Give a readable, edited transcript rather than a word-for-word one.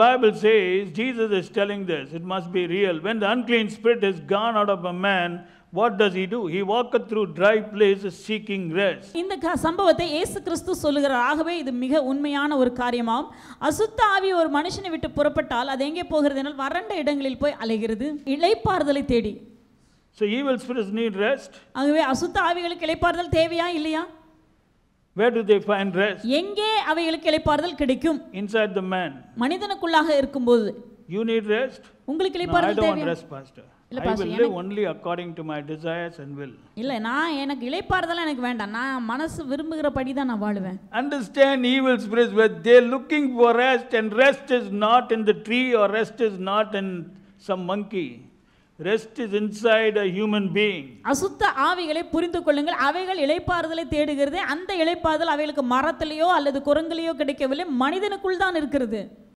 Bible says, Jesus is telling this, it must be real. When the unclean spirit is gone out of a man, what does he do? He walketh through dry places seeking rest. இந்த சம்பவத்தை இயேசு கிறிஸ்து சொல்லுகிறார். ஆகவே இது மிக உண்மையான ஒரு காரியமாம். அசுத்த ஆவி ஒரு மனுஷனை விட்டு புறப்பட்டால் அது எங்கே போகிறது என்றால் வறண்ட இடங்களில் போய் அலைகிறது, இளைப்பாறுதலை தேடி. So evil spirits need rest. ஆகவே அசுத்த ஆவிகளுக்கு இளைப்பாறுதல் தேவையா இல்லையா? Where do they find rest? எங்கே அவைகளுக்கு இளைப்பாறுதல் கிடைக்கும்? Inside the man. மனிதனுக்குள்ளாக இருக்கும்போது. You need rest? உங்களுக்கு இளைப்பாறுதல் தேவையா? I don't want rest, pastor. I will live only according to my desires and will. இல்ல, நான் எனக்கு இளைப்பாறுதல் எனக்கு வேண்டாம். நான் மனசு விரும்புகிறபடி தான் நான் வாழுவேன். Understand evil spirits where they are looking for rest, and rest is not in the tree or rest is not in some monkey. Rest is inside a human being. அசுத்த ஆவிகளை புரிந்து கொள்ளுங்கள். அவைகள் இளைப்பாறுதலை தேடுகிறது. அந்த இளைப்பாறுதல் அவைகளுக்கு மரத்திலேயோ அல்லது குரங்கிலேயோ கிடைக்கவில்லை, மனிதனுக்குள் தான் இருக்கிறது.